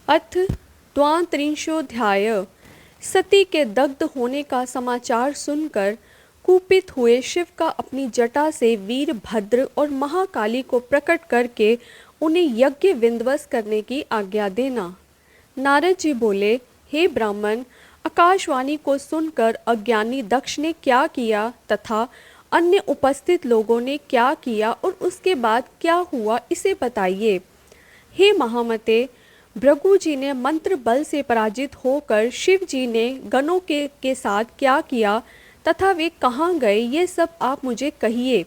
अथ द्वांत्रिंशोऽध्याय। सती के दग्ध होने का समाचार सुनकर कुपित हुए शिव का अपनी जटा से वीरभद्र और महाकाली को प्रकट करके उन्हें यज्ञ विध्वंस करने की आज्ञा देना। नारद जी बोले, हे ब्राह्मण, आकाशवाणी को सुनकर अज्ञानी दक्ष ने क्या किया तथा अन्य उपस्थित लोगों ने क्या किया और उसके बाद क्या हुआ, इसे बताइए। हे महामते, भृगु जी ने मंत्र बल से पराजित होकर शिव जी ने गणों के साथ क्या किया तथा वे कहाँ गए, ये सब आप मुझे कहिए।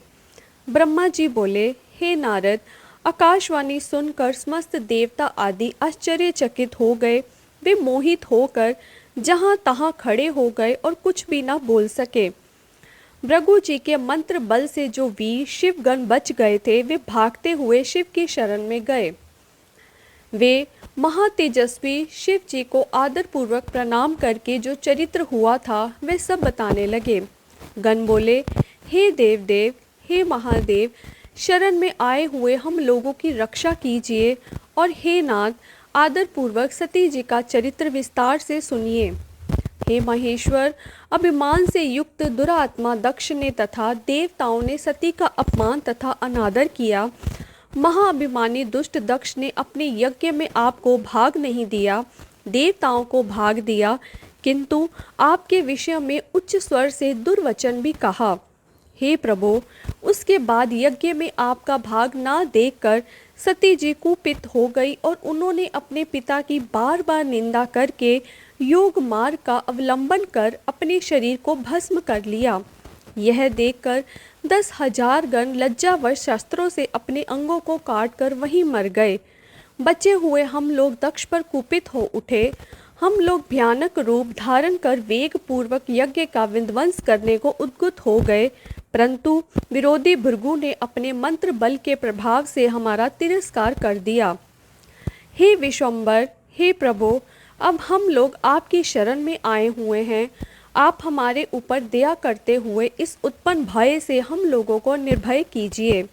ब्रह्मा जी बोले, हे नारद, आकाशवाणी सुनकर समस्त देवता आदि आश्चर्यचकित हो गए। वे मोहित होकर जहाँ तहाँ खड़े हो गए और कुछ भी न बोल सके। भृगु जी के मंत्र बल से जो वीर शिवगण बच गए थे, वे भागते हुए शिव की शरण में गए। वे महातेजस्वी शिव जी को आदरपूर्वक प्रणाम करके जो चरित्र हुआ था वे सब बताने लगे। गण बोले, हे देवदेव, हे महादेव, शरण में आए हुए हम लोगों की रक्षा कीजिए और हे नाथ, आदरपूर्वक सती जी का चरित्र विस्तार से सुनिए। हे महेश्वर, अभिमान से युक्त दुरात्मा दक्ष ने तथा देवताओं ने सती का अपमान तथा अनादर किया। महाअभिमानी दुष्ट दक्ष ने अपने यज्ञ में आपको भाग नहीं दिया, देवताओं को भाग दिया, किंतु आपके विषय में उच्च स्वर से दुर्वचन भी कहा। हे प्रभु, उसके बाद यज्ञ में आपका भाग ना देखकर सती जी कुपित हो गई और उन्होंने अपने पिता की बार बार निंदा करके योग मार्ग का अवलंबन कर अपने शरीर को भस्म कर लिया। यह देखकर 10,000 गण लज्जावश शस्त्रों से अपने अंगों को काटकर वहीं मर गए। बचे हुए हम लोग दक्ष पर कुपित हो उठे। हम लोग भयानक रूप धारण कर वेग पूर्वक यज्ञ का विध्वंस करने को उद्युक्त हो गए, परंतु विरोधी भृगु ने अपने मंत्र बल के प्रभाव से हमारा तिरस्कार कर दिया। हे विश्वम्बर, हे प्रभु, अब हम लोग आपकी शरण में आए हुए हैं। आप हमारे ऊपर दया करते हुए इस उत्पन्न भय से हम लोगों को निर्भय कीजिए।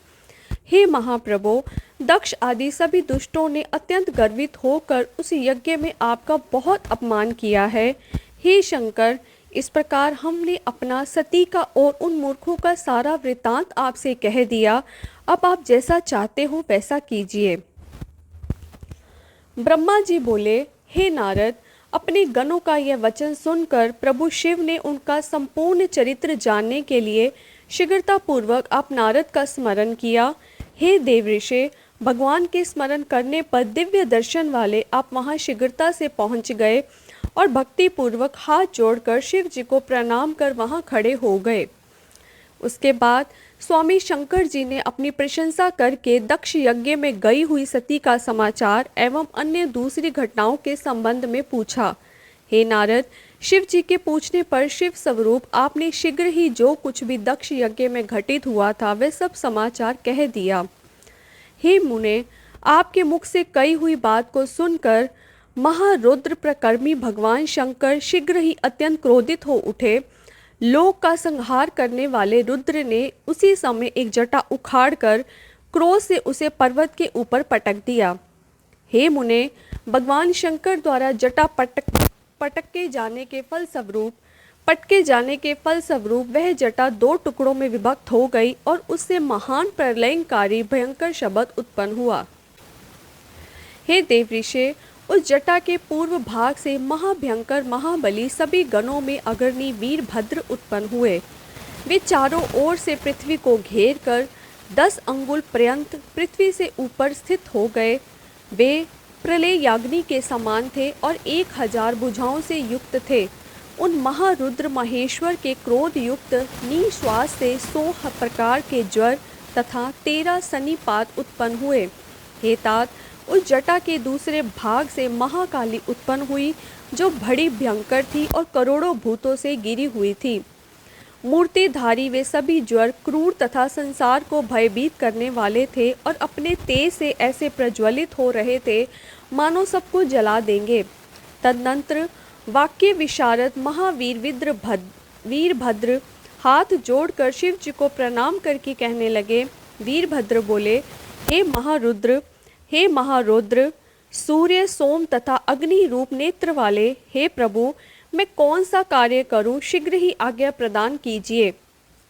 हे महाप्रभु, दक्ष आदि सभी दुष्टों ने अत्यंत गर्वित होकर उस यज्ञ में आपका बहुत अपमान किया है। हे शंकर, इस प्रकार हमने अपना सती का और उन मूर्खों का सारा वृत्तांत आपसे कह दिया। अब आप जैसा चाहते हो वैसा कीजिए। ब्रह्मा जी बोले, हे नारद, अपने गणों का यह वचन सुनकर प्रभु शिव ने उनका संपूर्ण चरित्र जानने के लिए शीघ्रतापूर्वक आप नारद का स्मरण किया। हे देवऋषि, भगवान के स्मरण करने पर दिव्य दर्शन वाले आप वहाँ शीघ्रता से पहुँच गए और भक्तिपूर्वक हाथ जोड़कर शिव जी को प्रणाम कर वहाँ खड़े हो गए। उसके बाद स्वामी शंकर जी ने अपनी प्रशंसा करके दक्ष यज्ञ में गई हुई सती का समाचार एवं अन्य दूसरी घटनाओं के संबंध में पूछा। हे नारद, शिव जी के पूछने पर शिव स्वरूप आपने शीघ्र ही जो कुछ भी दक्ष यज्ञ में घटित हुआ था वह सब समाचार कह दिया। हे मुने, आपके मुख से कही हुई बात को सुनकर महारुद्र प्रकर्मी भगवान शंकर शीघ्र ही अत्यंत क्रोधित हो उठे। लोक का संहार करने वाले रुद्र ने उसी समय एक जटा उखाड़कर क्रोध से उसे पर्वत के ऊपर पटक दिया। हे मुने, भगवान शंकर द्वारा जटा पटके जाने के फलस्वरूप वह जटा 2 टुकड़ों में विभक्त हो गई और उससे महान प्रलयंकारी भयंकर शब्द उत्पन्न हुआ। हे देवऋषि, उस जटा के पूर्व भाग से महाभयंकर महाबली सभी गणों में अग्रणी वीरभद्र उत्पन्न हुए। वे चारों ओर से पृथ्वी को घेर कर 10 अंगुल पर्यंत पृथ्वी से ऊपर स्थित हो गए। वे प्रलयाग्नि के समान थे और 1000 भुजाओं से युक्त थे। उन महारुद्र महेश्वर के क्रोध युक्त निश्वास से 100 प्रकार के ज्वर तथा 13 सन्निपात उत्पन्न हुए। हे तात, उस जटा के दूसरे भाग से महाकाली उत्पन्न हुई, जो बड़ी भयंकर थी और करोड़ों भूतों से गिरी हुई थी। मूर्तिधारी वे सभी ज्वर क्रूर तथा संसार को भयभीत करने वाले थे और अपने तेज से ऐसे प्रज्वलित हो रहे थे मानो सबको जला देंगे। तदनंतर वाक्य विशारद महावीर वीरभद्र हाथ जोड़कर शिव जी को प्रणाम करके कहने लगे। वीरभद्र बोले, हे महारुद्र, सूर्य, सोम तथा अग्नि रूप नेत्र वाले हे प्रभु, मैं कौन सा कार्य करूं, शीघ्र ही आज्ञा प्रदान कीजिए।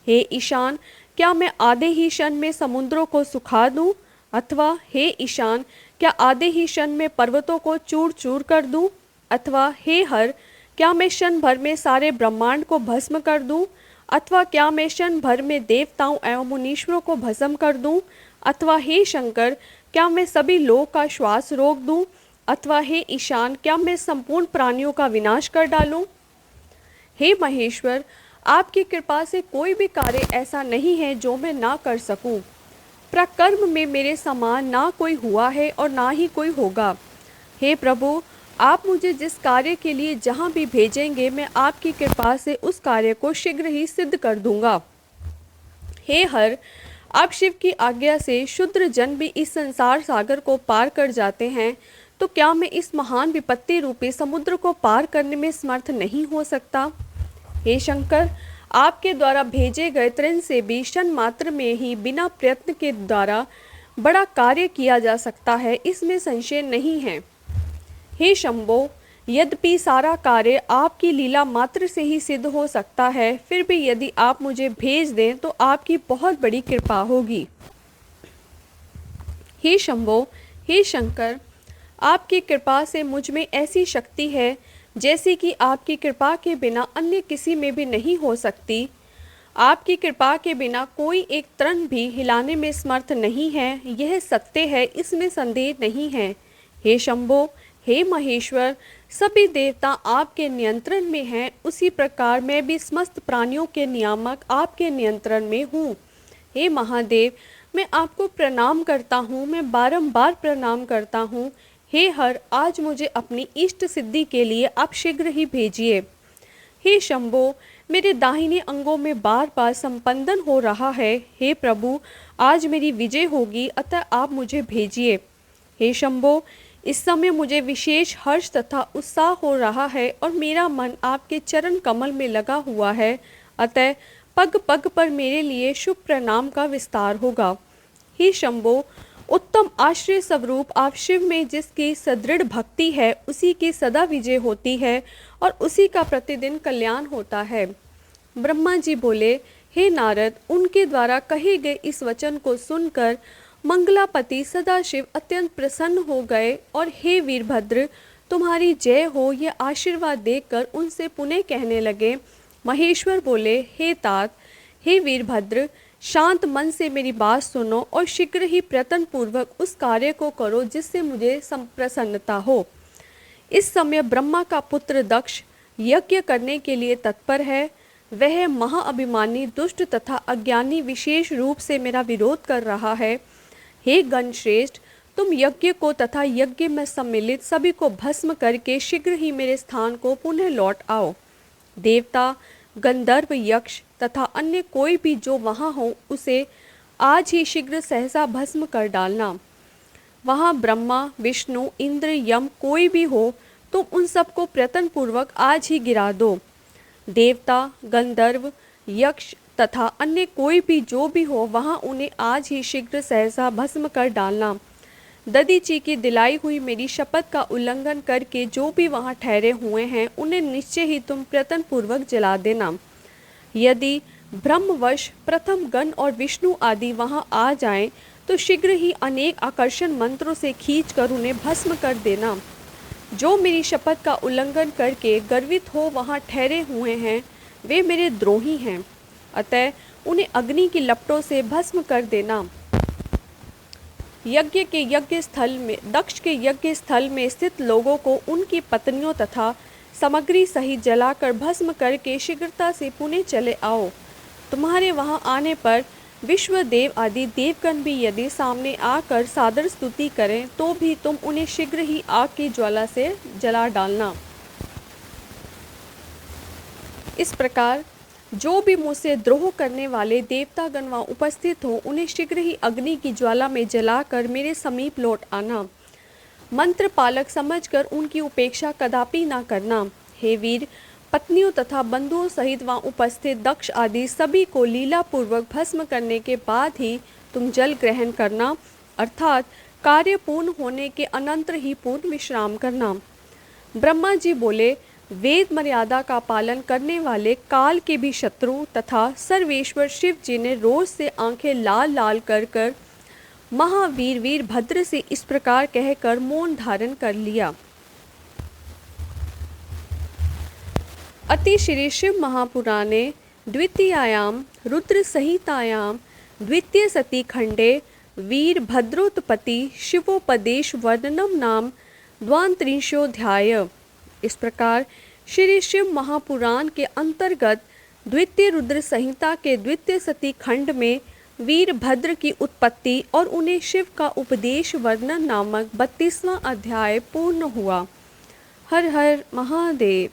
हे ईशान, क्या मैं आधे ही क्षण में समुद्रों को सुखा दूं, अथवा हे ईशान, क्या आधे ही क्षण में पर्वतों को चूर चूर कर दूं, अथवा हे हर, क्या मैं क्षण भर में सारे ब्रह्मांड को भस्म कर दूं, अथवा क्या मैं क्षण भर में देवताओं एवं मुनीश्वरों को भस्म कर दूं, अथवा हे शंकर, क्या मैं सभी लोक का श्वास रोक दूं, अथवा हे ईशान, क्या मैं संपूर्ण प्राणियों का विनाश कर डालूं। हे महेश्वर, आपकी कृपा से कोई भी कार्य ऐसा नहीं है जो मैं ना कर सकूं। प्रकर्म में मेरे समान ना कोई हुआ है और ना ही कोई होगा। हे प्रभु, आप मुझे जिस कार्य के लिए जहाँ भी भेजेंगे, मैं आपकी कृपा से उस कार्य को शीघ्र ही सिद्ध कर दूंगा। हे हर, आप शिव की आज्ञा से शुद्र जन भी इस संसार सागर को पार कर जाते हैं, तो क्या मैं इस महान विपत्ति रूपी समुद्र को पार करने में समर्थ नहीं हो सकता। हे शंकर, आपके द्वारा भेजे गए तृण से भी क्षण मात्र में ही बिना प्रयत्न के द्वारा बड़ा कार्य किया जा सकता है, इसमें संशय नहीं है। हे शंभो, यद्यपि सारा कार्य आपकी लीला मात्र से ही सिद्ध हो सकता है, फिर भी यदि आप मुझे भेज दें तो आपकी बहुत बड़ी कृपा होगी। हे शंभो, हे शंकर, आपकी कृपा से मुझ में ऐसी शक्ति है जैसी कि आपकी कृपा के बिना अन्य किसी में भी नहीं हो सकती। आपकी कृपा के बिना कोई एक तृण भी हिलाने में समर्थ नहीं है, यह सत्य है, इसमें संदेह नहीं है। हे शंभो, हे महेश्वर, सभी देवता आपके नियंत्रण में हैं, उसी प्रकार मैं भी समस्त प्राणियों के नियामक आपके नियंत्रण में हूँ। हे महादेव, मैं आपको प्रणाम करता हूँ, मैं बारंबार प्रणाम करता हूँ। हे हर, आज मुझे अपनी इष्ट सिद्धि के लिए आप शीघ्र ही भेजिए। हे शंभो, मेरे दाहिने अंगों में बार बार संपंदन हो रहा है। हे प्रभु, आज मेरी विजय होगी, अतः आप मुझे भेजिए। हे शंभो, इस समय मुझे विशेष हर्ष तथा उत्साह हो रहा है और मेरा मन आपके चरण कमल में लगा हुआ है, अतः पग पग पर मेरे लिए शुभ प्रणाम का विस्तार होगा। हे शंभो, उत्तम आश्रय स्वरूप आप शिव में जिसकी सदृढ़ भक्ति है, उसी की सदा विजय होती है और उसी का प्रतिदिन कल्याण होता है। ब्रह्मा जी बोले, हे नारद, उनके द्वारा कहे गए इस वचन को सुनकर मंगलापति सदाशिव अत्यंत प्रसन्न हो गए और हे वीरभद्र, तुम्हारी जय हो, यह आशीर्वाद देकर उनसे पुनः कहने लगे। महेश्वर बोले, हे तात, हे वीरभद्र, शांत मन से मेरी बात सुनो और शीघ्र ही प्रयत्न पूर्वक उस कार्य को करो जिससे मुझे प्रसन्नता हो। इस समय ब्रह्मा का पुत्र दक्ष यज्ञ करने के लिए तत्पर है। वह महाअभिमानी, दुष्ट तथा अज्ञानी विशेष रूप से मेरा विरोध कर रहा है। हे गणश्रेष्ठ, तुम यज्ञ को तथा यज्ञ में सम्मिलित सभी को भस्म करके शीघ्र ही मेरे स्थान को पुनः लौट आओ। देवता, गंधर्व, यक्ष तथा अन्य कोई भी जो वहाँ हो, उसे आज ही शीघ्र सहसा भस्म कर डालना। वहाँ ब्रह्मा, विष्णु, इंद्र, यम कोई भी हो, तुम उन सबको प्रयत्न पूर्वक आज ही गिरा दो। देवता, गंधर्व, यक्ष तथा अन्य कोई भी जो भी हो, वहाँ उन्हें आज ही शीघ्र सहसा भस्म कर डालना। दधीची की दिलाई हुई मेरी शपथ का उल्लंघन करके जो भी वहाँ ठहरे हुए हैं, उन्हें निश्चय ही तुम प्रयत्न पूर्वक जला देना। यदि ब्रह्मवश प्रथम गण और विष्णु आदि वहाँ आ जाएं, तो शीघ्र ही अनेक आकर्षण मंत्रों से खींचकर उन्हें भस्म कर देना। जो मेरी शपथ का उल्लंघन करके गर्वित हो वहाँ ठहरे हुए हैं, वे मेरे द्रोही हैं, अतः उन्हें अग्नि की लपटों से भस्म कर देना। यज्ञ के यज्ञ स्थल में, दक्ष के यज्ञ स्थल में स्थित लोगों को उनकी पत्नियों तथा सामग्री सहित जलाकर भस्म करके शीघ्रता से पुणे चले आओ। तुम्हारे वहाँ आने पर विश्वदेव आदि देवगण भी यदि सामने आकर सादर स्तुति करें, तो भी तुम उन्हें शीघ्र ही आग की ज्वाला से जला डालना। इस प्रकार जो भी मुझसे द्रोह करने वाले देवतागण वहाँ उपस्थित हो, उन्हें शीघ्र ही अग्नि की ज्वाला में जलाकर मेरे समीप लौट आना। मंत्र पालक समझकर उनकी उपेक्षा कदापि ना करना। हे वीर, पत्नियों तथा बंधुओं सहित वहाँ उपस्थित दक्ष आदि सभी को लीला पूर्वक भस्म करने के बाद ही तुम जल ग्रहण करना, अर्थात कार्य पूर्ण होने के अनंतर ही पूर्ण विश्राम करना। ब्रह्मा जी बोले, वेद मर्यादा का पालन करने वाले काल के भी शत्रु तथा सर्वेश्वर शिव जी ने रोज से आंखें लाल लाल कर कर महावीर वीरभद्र से इस प्रकार कहकर मौन धारण कर लिया। अति श्री शिव महापुराणे द्वितीयायां रुद्र संहितायां द्वितीय सती खंडे वीरभद्रोत्पत्ति शिवोपदेश वर्णनम नाम द्वांत्रिंशोऽध्याय। इस प्रकार श्री शिव महापुराण के अंतर्गत द्वितीय रुद्र संहिता के द्वितीय सती खंड में वीरभद्र की उत्पत्ति और उन्हें शिव का उपदेश वर्णन नामक 32वां अध्याय पूर्ण हुआ। हर हर महादेव।